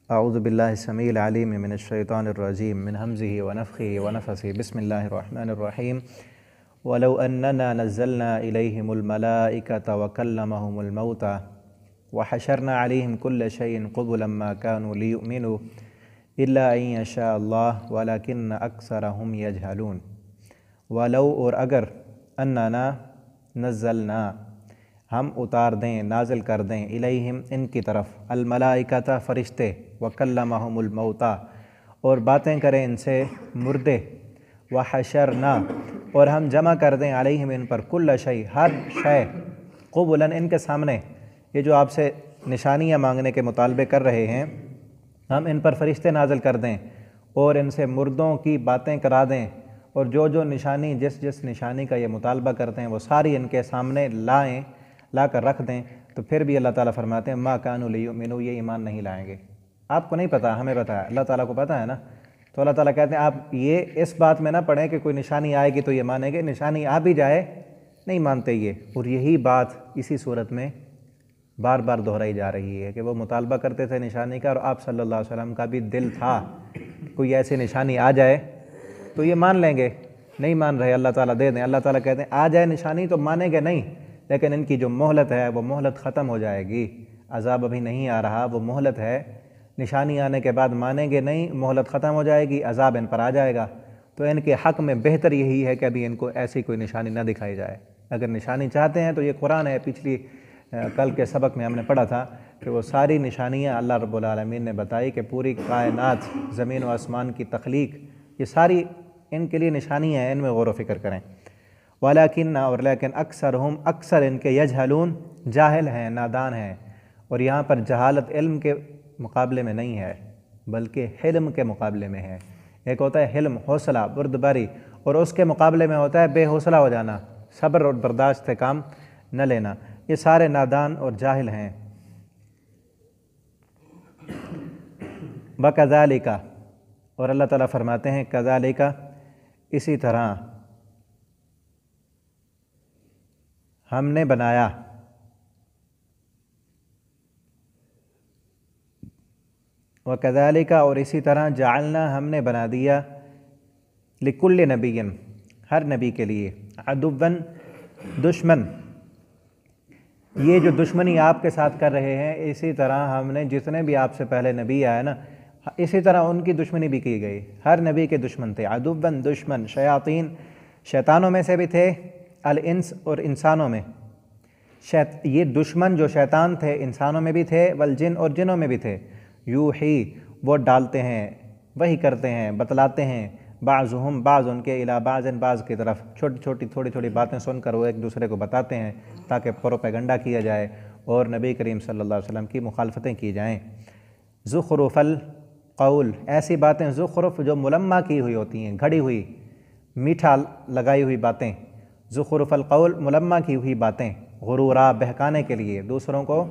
اعوذ باللہ السمیع العلیم من الشیطان الرجیم من حمزہ ونفخہ ونفثہ بسم اللہ الرحمن الرحیم ولو اننا نزلنا الیہم الملائکۃ وکلمہم الموتى وحشرنا علیہم کل شیء قبلا ما كانوا لیؤمنوا الا ان یشاء اللہ ولکن اکثرہم یجہلون۔ ولو اور اگر اننا نزلنا ہم اتار دیں نازل کر دیں الیہم ان کی طرف الملائکۃ فرشتے وکلمہم الموتیٰ اور باتیں کریں ان سے مردے وحشرنا اور ہم جمع کر دیں علیہم ان پر کل شیء ہر شے قبلاً ان کے سامنے، یہ جو آپ سے نشانیاں مانگنے کے مطالبے کر رہے ہیں ہم ان پر فرشتے نازل کر دیں اور ان سے مردوں کی باتیں کرا دیں اور جو نشانی جس نشانی کا یہ مطالبہ کرتے ہیں وہ ساری ان کے سامنے لا کر رکھ دیں، تو پھر بھی اللہ تعالیٰ فرماتے ہیں ما کانوا لیؤمنوا، یہ ایمان نہیں لائیں گے۔ آپ کو نہیں پتہ، ہمیں پتہ ہے، اللہ تعالیٰ کو پتہ ہے نا، تو اللہ تعالیٰ کہتے ہیں آپ یہ اس بات میں نہ پڑھیں کہ کوئی نشانی آئے گی تو یہ مانیں گے، نشانی آ بھی جائے نہیں مانتے یہ۔ اور یہی بات اسی صورت میں بار بار دہرائی جا رہی ہے کہ وہ مطالبہ کرتے تھے نشانی کا، اور آپ صلی اللہ علیہ وسلم کا بھی دل تھا کوئی ایسی نشانی آ جائے تو یہ مان لیں گے، نہیں مان رہے، اللہ تعالیٰ دے دیں۔ اللہ تعالیٰ کہتے ہیں آ جائے نشانی تو مانیں گے نہیں، لیکن ان کی جو مہلت ہے وہ مہلت ختم ہو جائے گی، عذاب ابھی نہیں آ رہا، وہ مہلت ہے، نشانی آنے کے بعد مانیں گے نہیں، مہلت ختم ہو جائے گی، عذاب ان پر آ جائے گا۔ تو ان کے حق میں بہتر یہی ہے کہ ابھی ان کو ایسی کوئی نشانی نہ دکھائی جائے۔ اگر نشانی چاہتے ہیں تو یہ قرآن ہے، کل کے سبق میں ہم نے پڑھا تھا کہ وہ ساری نشانیاں اللہ رب العالمین نے بتائی کہ پوری کائنات، زمین و آسمان کی تخلیق، یہ ساری ان کے لیے نشانیاں ہیں، ان میں غور و فکر کریں۔ ولیکن اور لیکن اکثر ان کے یجہلون، جاہل ہیں، نادان ہیں، اور یہاں پر جہالت علم کے مقابلے میں نہیں ہے بلکہ حلم کے مقابلے میں ہے۔ ایک ہوتا ہے حلم، حوصلہ، بردباری، اور اس کے مقابلے میں ہوتا ہے بے حوصلہ ہو جانا، صبر اور برداشت سے کام نہ لینا۔ یہ سارے نادان اور جاہل ہیں۔ وَكَذَلِكَ اور اللہ تعالیٰ فرماتے ہیں كَذَلِكَ اسی طرح ہم نے بنایا، وَكَذَلِكَ اور اسی طرح جعلنا ہم نے بنا دیا لِكُلِّ نَبِيٍّ ہر نبی کے لیے عَدُوًّا دشمن، یہ جو دشمنی آپ کے ساتھ کر رہے ہیں اسی طرح ہم نے جتنے بھی آپ سے پہلے نبی آئے نا اسی طرح ان کی دشمنی بھی کی گئی، ہر نبی کے دشمن تھے، عَدُوًّا دشمن، شیاطین شیطانوں میں سے بھی تھے، الانس اور انسانوں میں، یہ دشمن جو شیطان تھے انسانوں میں بھی تھے، والجن اور جنوں میں بھی تھے، یوحی وہ ڈالتے ہیں، وہی کرتے ہیں، بتلاتے ہیں، بعضهم بعض ان کے الی بعض بعض کی طرف، تھوڑی چھوٹی باتیں سن کر وہ ایک دوسرے کو بتاتے ہیں تاکہ پروپیگنڈا کیا جائے اور نبی کریم صلی اللہ علیہ وسلم کی مخالفتیں کی جائیں۔ زخرف القول ایسی باتیں، زخرف جو ملمہ کی ہوئی ہوتی ہیں، گھڑی ہوئی، میٹھا لگائی ہوئی باتیں، زخرف القول ملمہ کی ہوئی باتیں، غرورا بہکانے کے لیے، دوسروں کو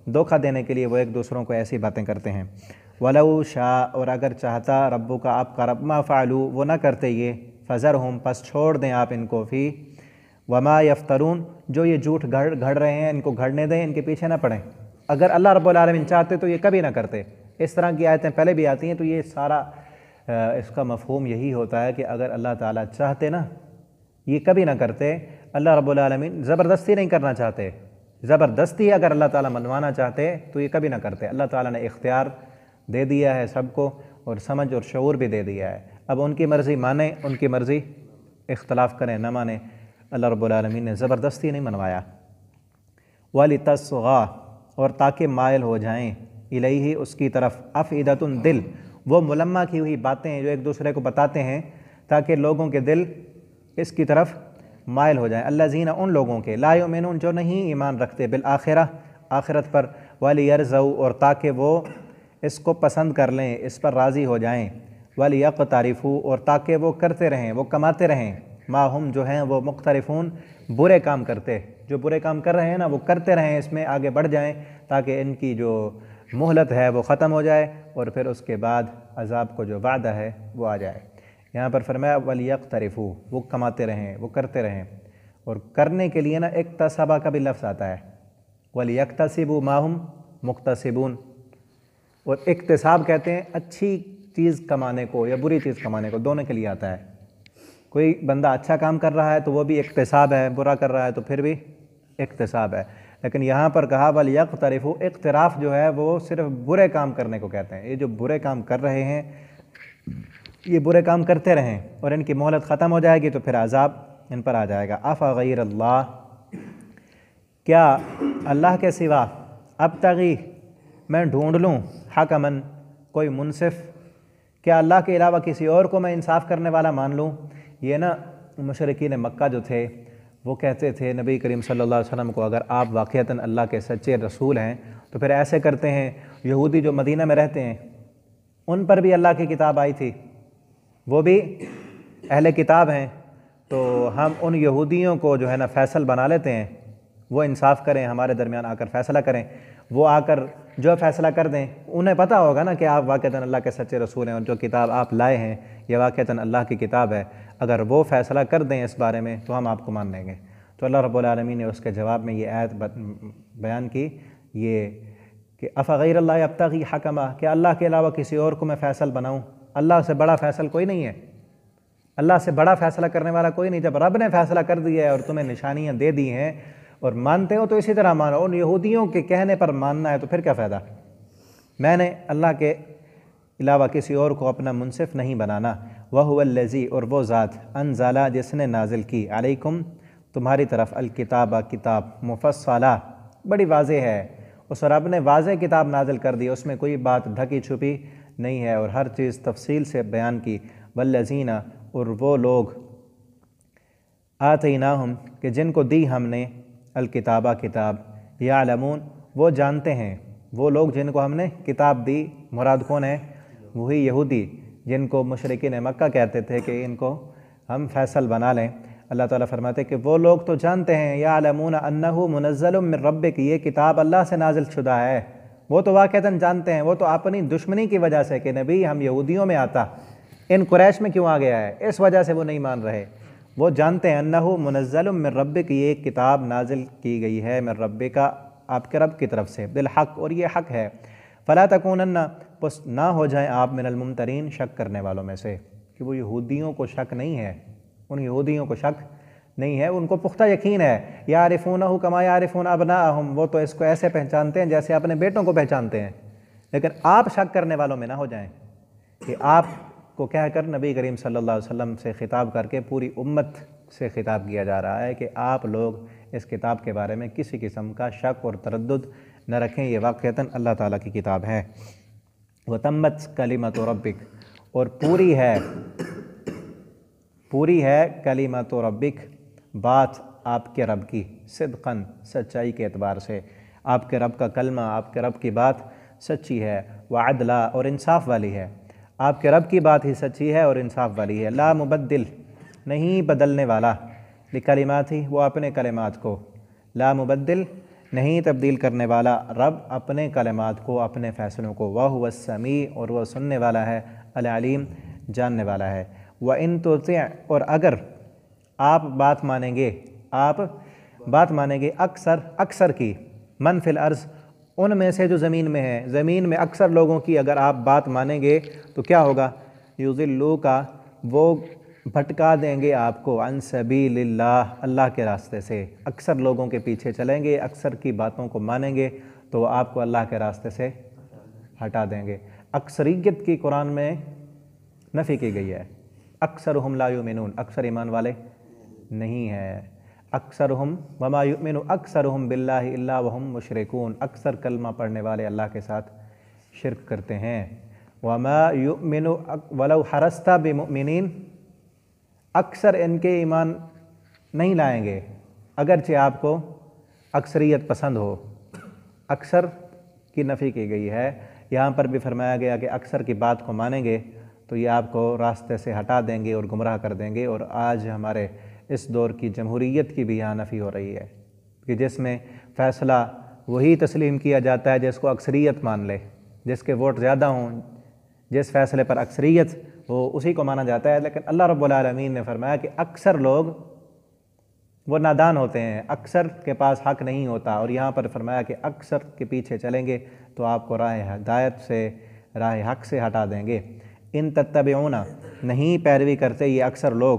دھوکہ دینے کے لیے وہ ایک دوسروں کو ایسی باتیں کرتے ہیں۔ وَلَوْ شَاءَ اور اگر چاہتا ربک کا آپ کا رب، مَا فَعَلُوا وہ نہ کرتے یہ، فَذَرْهُمْ پس چھوڑ دیں آپ ان کو، فی وَمَا يَفْتَرُونَ جو یہ جھوٹ گھڑ رہے ہیں ان کو گھڑنے دیں، ان کے پیچھے نہ پڑیں۔ اگر اللہ رب العالمین چاہتے تو یہ کبھی نہ کرتے۔ اس طرح کی آیتیں پہلے بھی آتی ہیں، تو یہ سارا اس کا مفہوم یہی ہوتا ہے کہ اگر اللہ تعالیٰ چاہتے نا یہ کبھی نہ کرتے۔ اللہ رب العالمین زبردستی نہیں کرنا چاہتے، زبردستی اگر اللہ تعالیٰ منوانا چاہتے تو یہ کبھی نہ کرتے۔ اللہ تعالیٰ نے اختیار دے دیا ہے سب کو، اور سمجھ اور شعور بھی دے دیا ہے، اب ان کی مرضی مانیں، ان کی مرضی اختلاف کریں نہ مانیں، اللہ رب العالمین نے زبردستی نہیں منوایا۔ وَلِتَصْغَىٰ اور تاکہ مائل ہو جائیں، الیہ اس کی طرف، افئدۃ دل، وہ ملمہ کی ہوئی باتیں جو ایک دوسرے کو بتاتے ہیں تاکہ لوگوں کے دل اس کی طرف مائل ہو جائیں، الذین ان لوگوں کے، لا یؤمنون جو نہیں ایمان رکھتے، بالآخرہ آخرت پر، وَلِيَرْضَوْا اور تاکہ وہ اس کو پسند کر لیں، اس پر راضی ہو جائیں، وَلِيَقْتَرِفُوا اور تاکہ وہ کرتے رہیں، وہ کماتے رہیں، ما ہم جو ہیں وہ مقترفون برے کام کرتے، جو برے کام کر رہے ہیں نا وہ کرتے رہیں، اس میں آگے بڑھ جائیں تاکہ ان کی جو مہلت ہے وہ ختم ہو جائے اور پھر اس کے بعد عذاب کو جو وعدہ ہے وہ آ جائے۔ یہاں پر فرمایا وَلِيَقْتَرِفُوا وہ کماتے رہیں، وہ کرتے رہیں، اور کرنے کے لیے نا اکتسبہ کا بھی لفظ آتا ہے، وَلِيَقْتَسِبُوا مَا هُمْ مُقْتَسِبُونَ، اور اکتساب کہتے ہیں اچھی چیز کمانے کو یا بری چیز کمانے کو، دونوں کے لیے آتا ہے۔ کوئی بندہ اچھا کام کر رہا ہے تو وہ بھی اکتساب ہے، برا کر رہا ہے تو پھر بھی اکتساب ہے۔ لیکن یہاں پر کہا وَلْيَقْتَرِفُوا، اقتراف جو ہے وہ صرف برے کام کرنے کو کہتے ہیں۔ یہ جو برے کام کر رہے ہیں یہ برے کام کرتے رہیں اور ان کی مہلت ختم ہو جائے گی تو پھر عذاب ان پر آ جائے گا۔ أَفَغَيْرَ اللَّهِ، کیا اللہ کے سوا، ابتغی میں ڈھونڈ لوں، حکمن کوئی منصف، کیا اللہ کے علاوہ کسی اور کو میں انصاف کرنے والا مان لوں؟ یہ نا مشرکین مکہ جو تھے وہ کہتے تھے نبی کریم صلی اللہ علیہ وسلم کو اگر آپ واقعتاً اللہ کے سچے رسول ہیں تو پھر ایسے کرتے ہیں۔ یہودی جو مدینہ میں رہتے ہیں ان پر بھی اللہ کی کتاب آئی تھی، وہ بھی اہل کتاب ہیں، تو ہم ان یہودیوں کو جو ہے نا فیصل بنا لیتے ہیں، وہ انصاف کریں، ہمارے درمیان آ کر فیصلہ کریں، وہ آ کر جو فیصلہ کر دیں۔ انہیں پتہ ہوگا نا کہ آپ واقعتاً اللہ کے سچے رسول ہیں اور جو کتاب آپ لائے ہیں یہ واقعتاً اللہ کی کتاب ہے، اگر وہ فیصلہ کر دیں اس بارے میں تو ہم آپ کو مان لیں گے۔ تو اللہ رب العالمین نے اس کے جواب میں یہ آیت بیان کی، یہ کہ افغیر اللہ ابتغی حکما، کہ اللہ کے علاوہ کسی اور کو میں فیصل بناؤں؟ اللہ سے بڑا فیصل کوئی نہیں ہے، اللہ سے بڑا فیصلہ کرنے والا کوئی نہیں۔ جب رب نے فیصلہ کر دیا ہے اور تمہیں نشانیاں دے دی ہیں اور مانتے ہو تو اسی طرح مانو، ان یہودیوں کے کہنے پر ماننا ہے تو پھر کیا فائدہ؟ میں نے اللہ کے علاوہ کسی اور کو اپنا منصف نہیں بنانا۔ وَهُوَ الَّذِي، اور وہ ذات، انزلہ جس نے نازل کی، علیکم تمہاری طرف، الکتاب کتاب، مفصلہ بڑی واضح ہے۔ اس رب نے واضح کتاب نازل کر دی، اس میں کوئی بات ڈھکی چھپی نہیں ہے اور ہر چیز تفصیل سے بیان کی۔ والذین، اور وہ لوگ، آتیناہم کہ جن کو دی ہم نے، الکتابہ کتاب، یعلمون وہ جانتے ہیں، وہ لوگ جن کو ہم نے کتاب دی، مراد کون ہے؟ وہی یہودی جن کو مشرکین مکہ کہتے تھے کہ ان کو ہم فیصل بنا لیں۔ اللہ تعالیٰ فرماتے ہیں کہ وہ لوگ تو جانتے ہیں، یعلمون انہ منزل من ربک، یہ کتاب اللہ سے نازل شدہ ہے، وہ تو واقعتاً جانتے ہیں۔ وہ تو اپنی دشمنی کی وجہ سے کہ نبی ہم یہودیوں میں آتا، ان قریش میں کیوں آ گیا ہے، اس وجہ سے وہ نہیں مان رہے، وہ جانتے ہیں انہ منزل من ربک، یہ کتاب نازل کی گئی ہے من ربک، آپ کے رب کی طرف سے، بالحق، اور یہ حق ہے۔ فلا تکونن، پس نہ ہو جائیں آپ من الممترین، شک کرنے والوں میں سے، کہ وہ یہودیوں کو شک نہیں ہے، ان یہودیوں کو شک نہیں ہے، ان کو پختہ یقین ہے۔ یعرفونہ کما یعرفون ابناءہم، وہ تو اس کو ایسے پہچانتے ہیں جیسے اپنے بیٹوں کو پہچانتے ہیں، لیکن آپ شک کرنے والوں میں نہ ہو جائیں، کہ آپ کو کہہ کر نبی کریم صلی اللہ علیہ وسلم سے خطاب کر کے پوری امت سے خطاب کیا جا رہا ہے کہ آپ لوگ اس کتاب کے بارے میں کسی قسم کا شک اور تردد نہ رکھیں، یہ واقعتاً اللہ تعالیٰ کی کتاب ہے۔ وَتَمَّتْ کَلِمَتُ رَبِّکَ، اور پوری ہے کلمۃ ربک، بات آپ کے رب کی، صدقاً سچائی کے اعتبار سے، آپ کے رب کا کلمہ، آپ کے رب کی بات سچی ہے، وعدلا، اور انصاف والی ہے، آپ کے رب کی بات ہی سچی ہے اور انصاف والی ہے۔ لا مبدل، نہیں بدلنے والا، لکلمات ہی، وہ اپنے کلمات کو، لا مبدل، نہیں تبدیل کرنے والا رب اپنے کلمات کو، اپنے فیصلوں کو۔ وَهُوَ السَّمِيعُ، اور وہ سننے والا ہے، العلیم، جاننے والا ہے۔ وَإِن تُطِعْ، اور اگر آپ بات مانیں گے، اکثر کی، من فی الارض، ان میں سے جو زمین میں ہے، زمین میں اکثر لوگوں کی اگر آپ بات مانیں گے تو کیا ہوگا؟ یضلوک، وہ بھٹکا دیں گے آپ کو، عن سبیل اللہ، اللہ کے راستے سے، اکثر لوگوں کے پیچھے چلیں گے، اکثر کی باتوں کو مانیں گے تو وہ آپ کو اللہ کے راستے سے ہٹا دیں گے۔ اکثریت کی قرآن میں نفی کی گئی ہے، اکثرہم لا یؤمنون، اکثر ایمان والے نہیں ہیں، اکثرہم وما یؤمن اکثرہم باللہ الا وہم مشرکون، اکثر کلمہ پڑھنے والے اللہ کے ساتھ شرک کرتے ہیں۔ وما یؤمن ولو حرصت بمؤمنین، اکثر ان کے ایمان نہیں لائیں گے اگرچہ آپ کو اکثریت پسند ہو، اکثر کی نفی کی گئی ہے۔ یہاں پر بھی فرمایا گیا کہ اکثر کی بات کو مانیں گے تو یہ آپ کو راستے سے ہٹا دیں گے اور گمراہ کر دیں گے۔ اور آج ہمارے اس دور کی جمہوریت کی بھی یہاں نفی ہو رہی ہے کہ جس میں فیصلہ وہی تسلیم کیا جاتا ہے جس کو اکثریت مان لے، جس کے ووٹ زیادہ ہوں، جس فیصلے پر اکثریت وہ اسی کو مانا جاتا ہے۔ لیکن اللہ رب العالمین نے فرمایا کہ اکثر لوگ وہ نادان ہوتے ہیں، اکثر کے پاس حق نہیں ہوتا، اور یہاں پر فرمایا کہ اکثر کے پیچھے چلیں گے تو آپ کو راہ ہدایت سے، راہ حق سے ہٹا دیں گے۔ ان تتبعون نہیں پیروی کرتے یہ اکثر لوگ،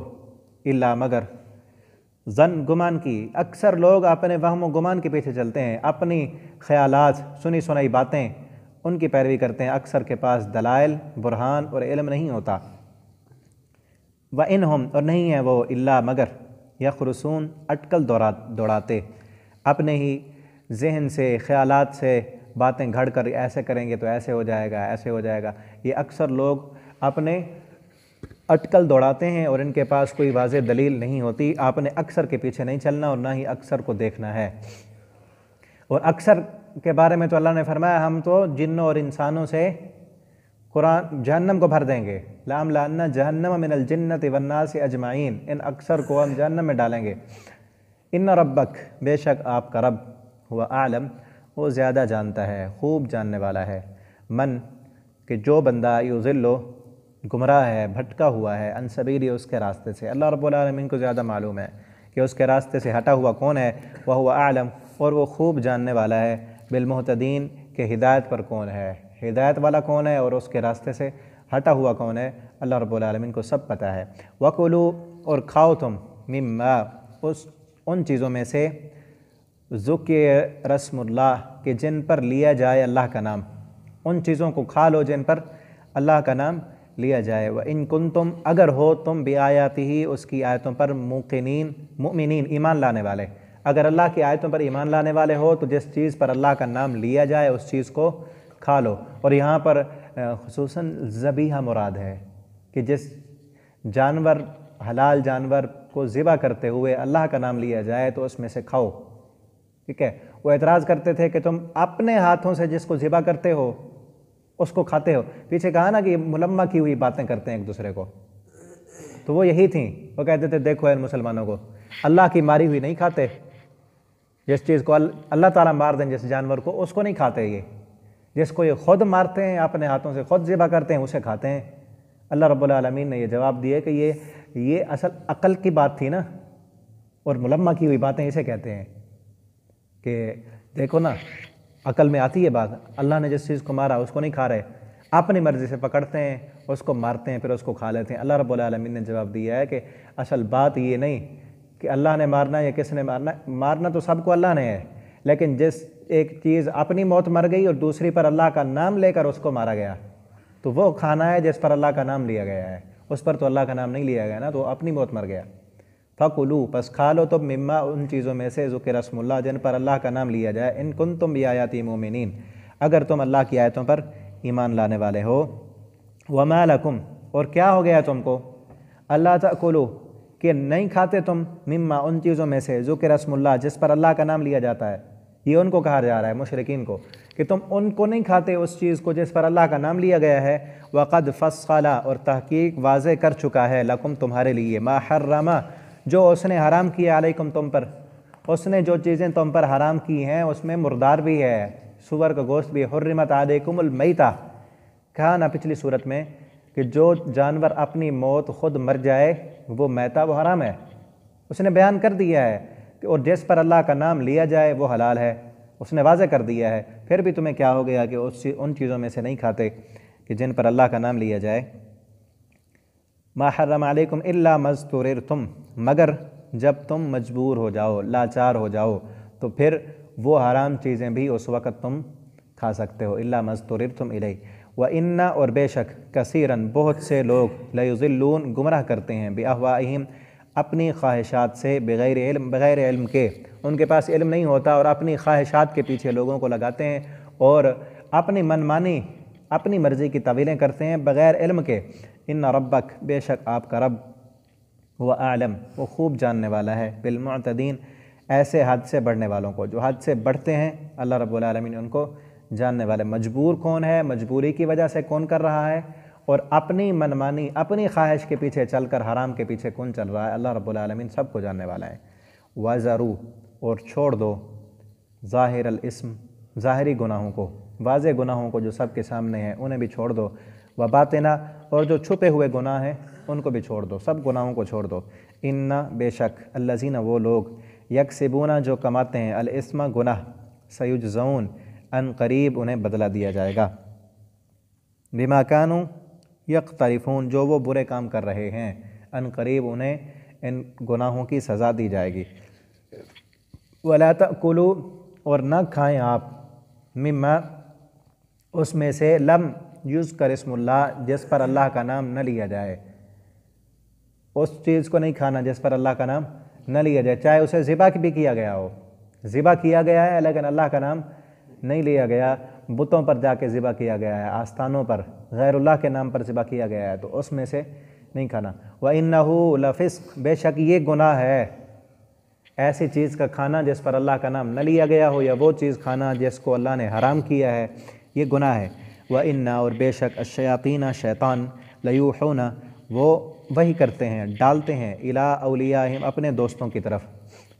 الا مگر ظن گمان کی، اکثر لوگ اپنے وہم و گمان کے پیچھے چلتے ہیں، اپنی خیالات، سنی سنائی باتیں، ان کی پیروی کرتے ہیں، اکثر کے پاس دلائل، برہان اور علم نہیں ہوتا۔ وَإِنْهُمْ اور نہیں ہے وہ، الا مگر یخرسون اٹکل دوڑاتے، اپنے ہی ذہن سے، خیالات سے باتیں گھڑ کر ایسے کریں گے تو ایسے ہو جائے گا، ایسے ہو جائے گا۔ یہ اکثر لوگ اپنے اٹکل دوڑاتے ہیں اور ان کے پاس کوئی واضح دلیل نہیں ہوتی۔ آپ نے اکثر کے پیچھے نہیں چلنا اور نہ ہی اکثر کو دیکھنا ہے۔ اور اکثر کے بارے میں تو اللہ نے فرمایا ہم تو جنوں اور انسانوں سے قرآن جہنم کو بھر دیں گے، لَأَمْلَأَنَّ جَهَنَّمَ مِنَ الْجِنَّةِ وَالنَّاسِ أَجْمَعِينَ، ان اکثر کو ہم جہنم میں ڈالیں گے۔ ان ربک بے شک آپ کا رب، ہوا اعلم وہ زیادہ جانتا ہے، خوب جاننے والا ہے، من کہ جو بندہ یضلو گمراہ ہے، بھٹکا ہوا ہے، عن سبیلی اس کے راستے سے، اللہ رب العالمین کو زیادہ معلوم ہے کہ اس کے راستے سے ہٹا ہوا کون ہے، وہو اعلم اور وہ خوب جاننے والا ہے، بالمہتدین کہ ہدایت پر کون ہے، ہدایت والا کون ہے اور اس کے راستے سے ہٹا ہوا کون ہے، اللہ رب العالمین کو سب پتہ ہے۔ وَكُلُوا اور کھاؤ تم، مما ان چیزوں میں سے، ذکر رسم اللہ کہ جن پر لیا جائے اللہ کا نام، ان چیزوں کو کھا لو جن پر اللہ کا نام لیا جائے۔ وَإِن كُنتُمْ اگر ہو تم بِآیاتِہِ اس کی آیتوں پر موقنین مؤمنین ایمان لانے والے، اگر اللہ کی آیتوں پر ایمان لانے والے ہو تو جس چیز پر اللہ کا نام لیا جائے اس چیز کو کھا لو۔ اور یہاں پر خصوصاً ذبیحہ مراد ہے کہ جس جانور، حلال جانور کو ذبح کرتے ہوئے اللہ کا نام لیا جائے تو اس میں سے کھاؤ، ٹھیک ہے۔ وہ اعتراض کرتے تھے کہ تم اپنے ہاتھوں سے جس کو ذبح کرتے ہو اس کو کھاتے ہو، پیچھے کہا نا کہ یہ ملمہ کی ہوئی باتیں کرتے ہیں ایک دوسرے کو، تو وہ یہی تھیں، وہ کہتے تھے دیکھو اے مسلمانوں کو، اللہ کی ماری ہوئی نہیں کھاتے، جس چیز کو اللہ تعالیٰ مار دیں جس جانور کو اس کو نہیں کھاتے، یہ جس کو یہ خود مارتے ہیں اپنے ہاتھوں سے خود ذبح کرتے ہیں اسے کھاتے ہیں۔ اللہ رب العالمین نے یہ جواب دیا کہ یہ اصل عقل کی بات تھی نا، اور ملمہ کی ہوئی باتیں اسے کہتے ہیں کہ دیکھو نا عقل میں آتی ہے بات، اللہ نے جس چیز کو مارا اس کو نہیں کھا رہے، اپنی مرضی سے پکڑتے ہیں اس کو مارتے ہیں پھر اس کو کھا لیتے ہیں۔ اللہ رب العالمین نے جواب دیا ہے کہ اصل بات یہ نہیں کہ اللہ نے مارنا یا کس نے مارنا، مارنا تو سب کو اللہ نے ہے، لیکن جس ایک چیز اپنی موت مر گئی اور دوسری پر اللہ کا نام لے کر اس کو مارا گیا تو وہ کھانا ہے جس پر اللہ کا نام لیا گیا ہے، اس پر تو اللہ کا نام نہیں لیا گیا نا، تو اپنی موت مر گیا۔ فَكُلُوا پس کھا لو تم مما ان چیزوں میں سے ذکر اسم اللہ جن پر اللہ کا نام لیا جائے، ان کنتم بآیاتی مؤمنین اگر تم اللہ کی آیتوں پر ایمان لانے والے ہو۔ وما لکم اور کیا ہو گیا تم کو، اللہ تأکلوا کہ نہیں کھاتے تم مما ان چیزوں میں سے ذکر اسم اللہ جس پر اللہ کا نام لیا جاتا ہے، یہ ان کو کہا جا رہا ہے مشرکین کو کہ تم ان کو نہیں کھاتے اس چیز کو جس پر اللہ کا نام لیا گیا ہے۔ وقد فصل اور تحقیق واضح کر چکا ہے لکم تمہارے لیے، ما حرم جو اس نے حرام کیا علیکم تم پر، اس نے جو چیزیں تم پر حرام کی ہیں اس میں مردار بھی ہے، سور کا گوشت بھی، حرمت علیکم المیتہ کہا نا پچھلی صورت میں کہ جو جانور اپنی موت خود مر جائے وہ میتہ وہ حرام ہے، اس نے بیان کر دیا ہے، اور جس پر اللہ کا نام لیا جائے وہ حلال ہے، اس نے واضح کر دیا ہے، پھر بھی تمہیں کیا ہو گیا کہ ان چیزوں میں سے نہیں کھاتے کہ جن پر اللہ کا نام لیا جائے۔ ما حرم علیکم الا ما اضطررتم مگر جب تم مجبور ہو جاؤ، لاچار ہو جاؤ تو پھر وہ حرام چیزیں بھی اس وقت تم کھا سکتے ہو، الا ما اضطررتم الیہ۔ وَإِنَّ اور بے شک کثیراً بہت سے لوگ لیضلون گمراہ کرتے ہیں بِأَهْوَائِهِمْ اپنی خواہشات سے، بغیر علم کے، ان کے پاس علم نہیں ہوتا اور اپنی خواہشات کے پیچھے لوگوں کو لگاتے ہیں اور اپنی منمانی اپنی مرضی کی تعویلیں کرتے ہیں بغیر علم کے۔ ان ربک بے شک آپ کا رب وہ اعلم وہ خوب جاننے والا ہے بالمعتدین ایسے حد سے بڑھنے والوں کو، جو حد سے بڑھتے ہیں اللہ رب العالمین ان کو جاننے والے۔ مجبور کون ہے، مجبوری کی وجہ سے کون کر رہا ہے، اور اپنی منمانی اپنی خواہش کے پیچھے چل کر حرام کے پیچھے کون چل رہا ہے، اللہ رب العالمین سب کو جاننے والا ہے۔ وَذَرُوا اور چھوڑ دو ظاہر الاسم ظاہری گناہوں کو، واضح گناہوں کو جو سب کے سامنے ہیں انہیں بھی چھوڑ دو، وباطنہ اور جو چھپے ہوئے گناہ ہیں ان کو بھی چھوڑ دو، سب گناہوں کو چھوڑ دو۔ ان بے شک الذین وہ لوگ یکسبون جو کماتے ہیں الاسم گناہ، سیجزون ان قریب انہیں بدلہ دیا جائے گا، بما کانوا یقترفون، جو وہ برے کام کر رہے ہیں، ان قریب انہیں ان گناہوں کی سزا دی جائے گی۔ ولا تأکلوا، اور نہ کھائیں آپ، مما، اس میں سے، لم یذکر اسم اللہ، جس پر اللہ کا نام نہ لیا جائے، اس چیز کو نہیں کھانا جس پر اللہ کا نام نہ لیا جائے، چاہے اسے ذبح بھی کیا گیا ہو، ذبح کیا گیا ہے لیکن اللہ کا نام نہیں لیا گیا، بتوں پر جا کے ذبح کیا گیا ہے، آستانوں پر غیر اللہ کے نام پر ذبح کیا گیا ہے، تو اس میں سے نہیں کھانا۔ وَإِنَّهُ لَفِسْقٌ، بے شک یہ گناہ ہے، ایسی چیز کا کھانا جس پر اللہ کا نام نہ لیا گیا ہو، یا وہ چیز کھانا جس کو اللہ نے حرام کیا ہے، یہ گناہ ہے۔ وَإِنَّ، اور بے شک، الشَّيَاطِينَ، شیطان، لَيُوحُونَ، وہ وحی کرتے ہیں، ڈالتے ہیں، اِلیٰ اولیاءہم، اپنے دوستوں کی طرف۔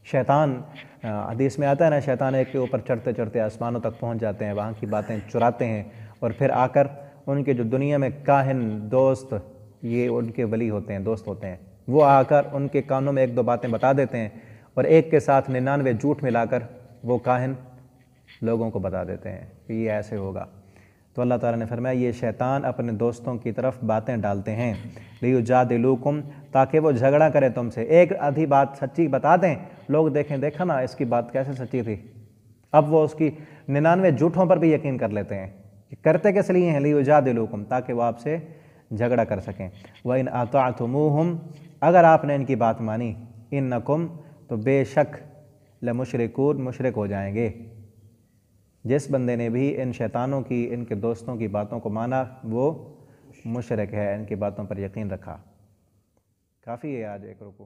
شیطان، حدیث میں آتا ہے نا، شیطان ایک کے اوپر چڑھتے چڑھتے آسمانوں تک پہنچ جاتے ہیں، وہاں کی باتیں چراتے ہیں، اور پھر آ کر ان کے جو دنیا میں کاہن دوست، یہ ان کے ولی ہوتے ہیں، دوست ہوتے ہیں، وہ آ کر ان کے کانوں میں ایک دو باتیں بتا دیتے ہیں، اور ایک کے ساتھ 99 جھوٹ ملا کر وہ کاہن لوگوں کو بتا دیتے ہیں کہ یہ ایسے ہوگا۔ تو اللہ تعالیٰ نے فرمایا یہ شیطان اپنے دوستوں کی طرف باتیں ڈالتے ہیں، لیجادلوکم، تاکہ وہ جھگڑا کرے تم سے، ایک آدھی بات سچی بتا دیں، لوگ دیکھا نا اس کی بات کیسے سچی تھی، اب وہ اس کی 99 جھوٹوں پر بھی یقین کر لیتے ہیں۔ کرتے کس لیے ہیں؟ لیجادلوکم، تاکہ وہ آپ سے جھگڑا کر سکیں۔ وَإِنْ أَطَعْتُمُوهُمْ، اگر آپ نے ان کی بات مانی، إِنَّكُمْ، تو بے شک، لَمُشْرِكُونَ، مشرک ہو جائیں گے۔ جس بندے نے بھی ان شیطانوں کی، ان کے دوستوں کی باتوں کو مانا، وہ مشرک ہے، ان کی باتوں پر یقین رکھا۔ کافی ہے آج ایک رکوع۔